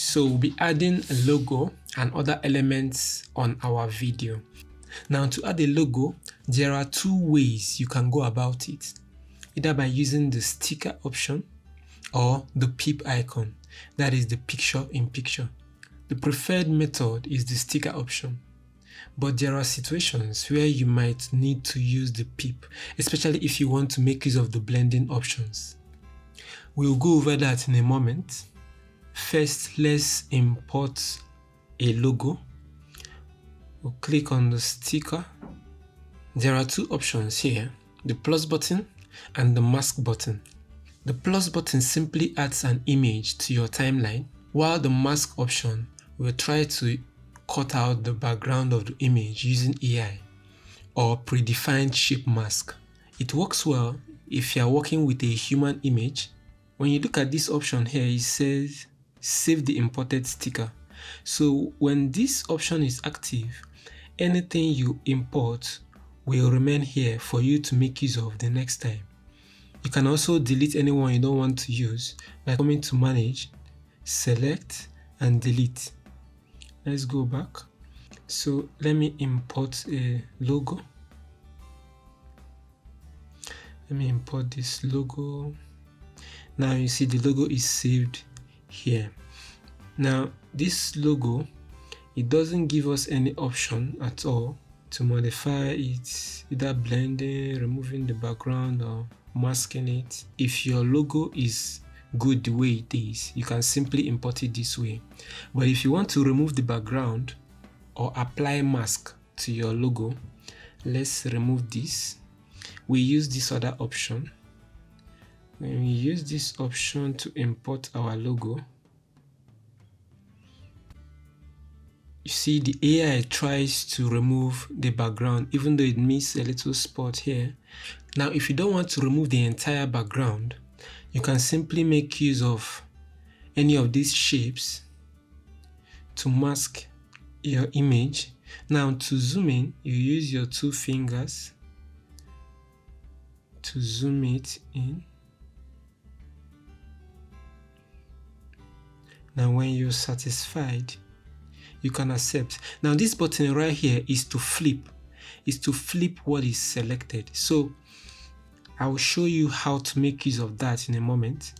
So we'll be adding a logo and other elements on our video. Now to add a logo, there are two ways you can go about it. Either by using the sticker option or the pip icon, that is the picture in picture. The preferred method is the sticker option, but there are situations where you might need to use the pip, especially if you want to make use of the blending options. We'll go over that in a moment. First, let's import a logo. We'll click on the sticker. There are two options here, the plus button and the mask button. The plus button simply adds an image to your timeline, while the mask option will try to cut out the background of the image using AI or predefined shape mask. It works well if you are working with a human image. When you look at this option here, it says save the imported sticker. So when this option is active, anything you import will remain here for you to make use of the next time. You can also delete anyone you don't want to use by coming to manage, select and delete. Let's go back. So let me import a logo. Let me import this logo. Now you see the logo is saved here. Now this logo, it doesn't give us any option at all to modify it, either blending, removing the background or masking it. If your logo is good the way it is, you can simply import it this way. But if you want to remove the background or apply mask to your logo, let's remove this. We use this other option. When we use this option to import our logo, you see the AI tries to remove the background even though it misses a little spot here. Now if you don't want to remove the entire background, you can simply make use of any of these shapes to mask your image. Now to zoom in, you use your two fingers to zoom it in. Now when you're satisfied, you can accept. Now this button right here is to flip what is selected. So I will show you how to make use of that in a moment.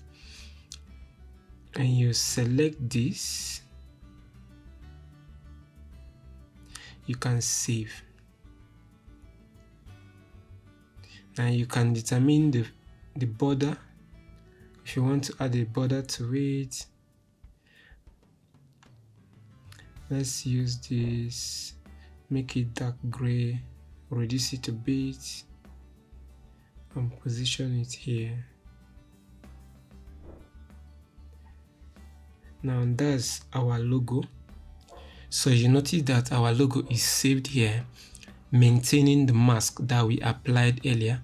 And you select this, you can save. Now you can determine the border if you want to add a border to it. Let's use this, make it dark gray, reduce it a bit and position it here. Now that's our logo. So you notice that our logo is saved here, maintaining the mask that we applied earlier.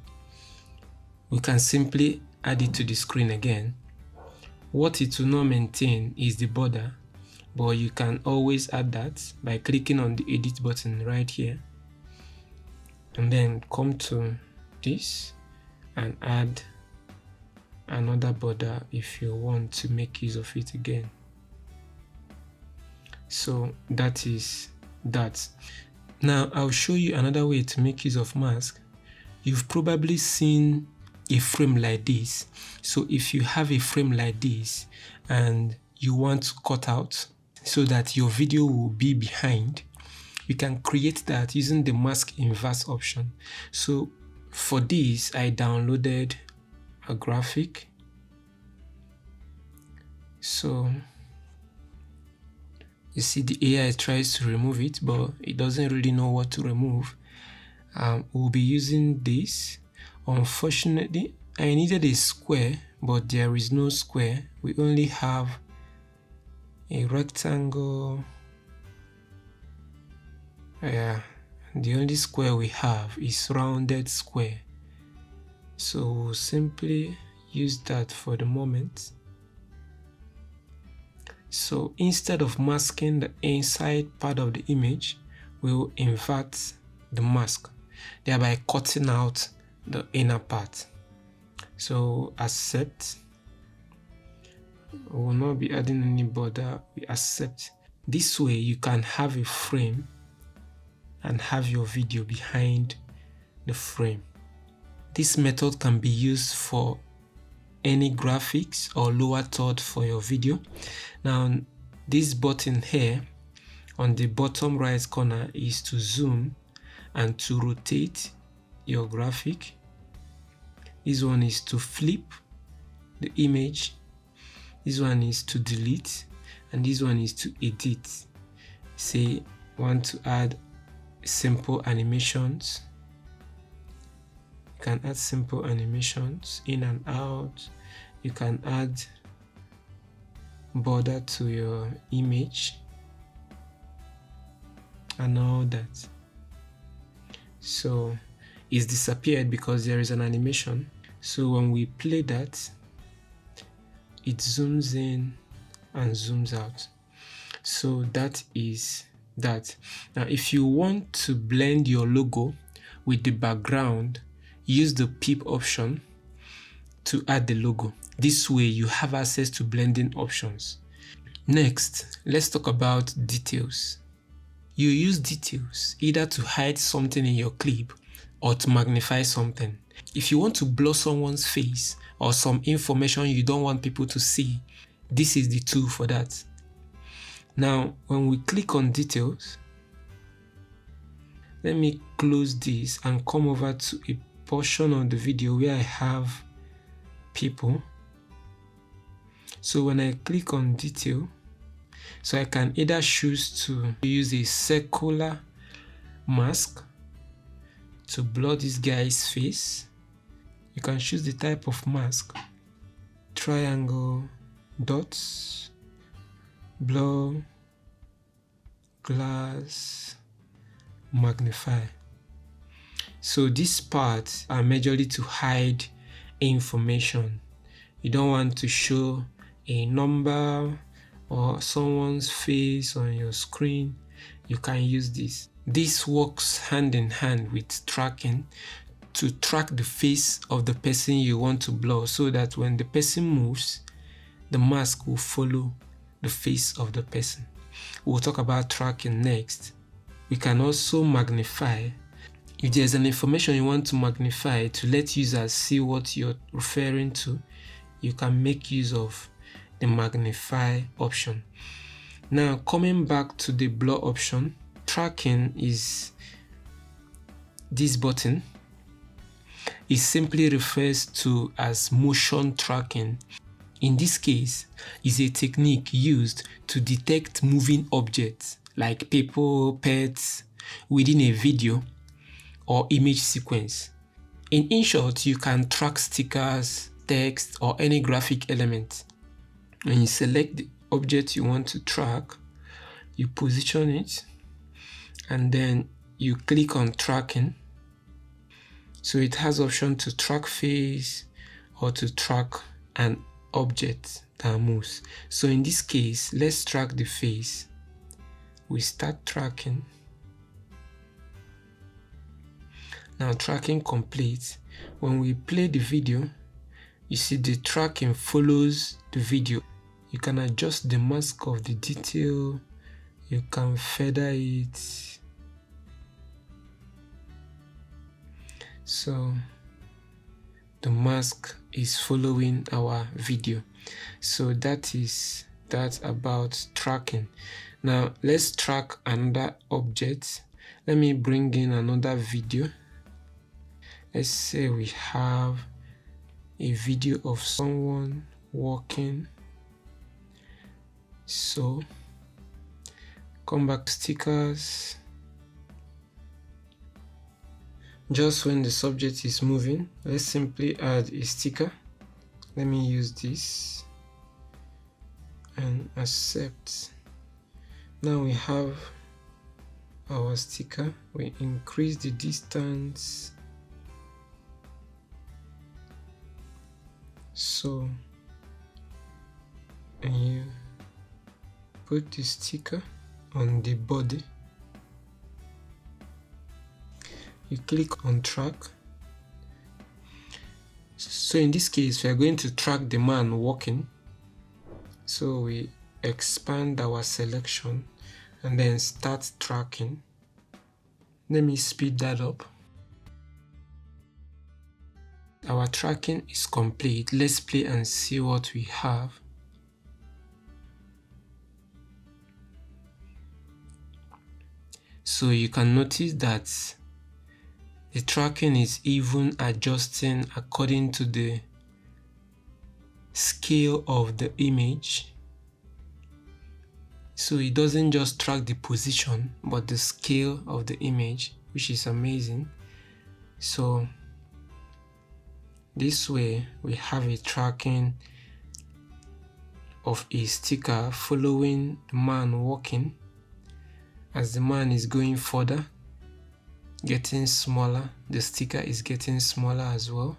We can simply add it to the screen again. What it will not maintain is the border, but you can always add that by clicking on the edit button right here and then come to this and add another border if you want to make use of it again. So that is that. Now I'll show you another way to make use of mask. You've probably seen a frame like this. So if you have a frame like this and you want to cut out so that your video will be behind, you can create that using the mask inverse option. So for this, I downloaded a graphic. So you see the AI tries to remove it, but it doesn't really know what to remove. We'll be using this. Unfortunately, I needed a square, but there is no square. We only have a rectangle. Yeah, the only square we have is rounded square. So we'll simply use that for the moment. So instead of masking the inside part of the image, we'll invert the mask, thereby cutting out the inner part. So accept. We will not be adding any border. We accept. This way you can have a frame and have your video behind the frame. This method can be used for any graphics or lower third for your video. Now this button here on the bottom right corner is to zoom and to rotate your graphic. This one is to flip the image. This one is to delete, and this one is to edit. Say want to add simple animations. You can add simple animations in and out. You can add border to your image and all that. So it's disappeared because there is an animation. So when we play that, it zooms in and zooms out. So that is that. Now if you want to blend your logo with the background, use the pip option to add the logo. This way you have access to blending options. Next, let's talk about details. You use details either to hide something in your clip or to magnify something. If you want to blur someone's face or some information you don't want people to see, this is the tool for that. Now, when we click on details, let me close this and come over to a portion of the video where I have people. So when I click on detail, so I can either choose to use a circular mask to blur this guy's face. You can choose the type of mask: triangle, dots, blur, glass, magnify. So these parts are majorly to hide information. You don't want to show a number or someone's face on your screen. You can use this. This works hand in hand with tracking to track the face of the person you want to blur, so that when the person moves, the mask will follow the face of the person. We'll talk about tracking next. We can also magnify. If there's an information you want to magnify to let users see what you're referring to, you can make use of the magnify option. Now, coming back to the blur option, tracking is this button. It simply refers to as motion tracking. In this case, is a technique used to detect moving objects like people, pets within a video or image sequence. In InShot, you can track stickers, text, or any graphic element. When you select the object you want to track, you position it, and then you click on tracking. So it has option to track face or to track an object that moves. So in this case, let's track the face. We start tracking. Now tracking complete. When we play the video, you see the tracking follows the video. You can adjust the mask of the detail. You can feather it. So the mask is following our video. So that is that about tracking. Now let's track another object. Let me bring in another video. Let's say we have a video of someone walking. So come back to stickers. Just when the subject is moving, let's simply add a sticker. Let me use this and accept. Now we have our sticker. We increase the distance. So, and you put the sticker on the body. You click on track. So in this case, we are going to track the man walking. So we expand our selection and then start tracking. Let me speed that up. Our tracking is complete. Let's play and see what we have. So you can notice that the tracking is even adjusting according to the scale of the image. So it doesn't just track the position, but the scale of the image, which is amazing. So this way we have a tracking of a sticker following the man walking. As the man is going further, getting smaller, the sticker is getting smaller as well.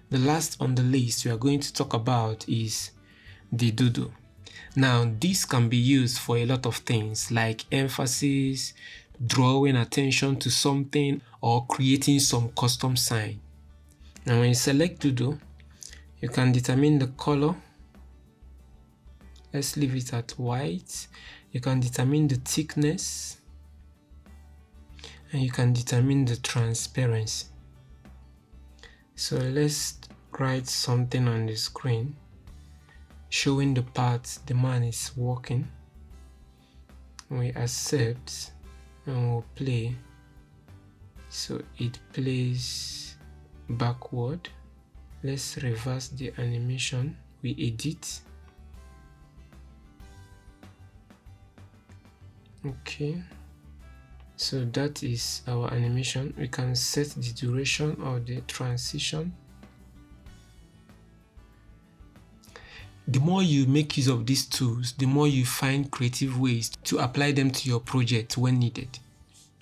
The last on the list we are going to talk about is the doodle. Now this can be used for a lot of things like emphasis, drawing attention to something, or creating some custom sign. Now when you select doodle, you can determine the color. Let's leave it at white. You can determine the thickness, and you can determine the transparency. So let's write something on the screen showing the part the man is walking. We accept and we'll play. So it plays backward. Let's reverse the animation. We edit. Okay, so that is our animation. We can set the duration of the transition. The more you make use of these tools, the more you find creative ways to apply them to your project when needed.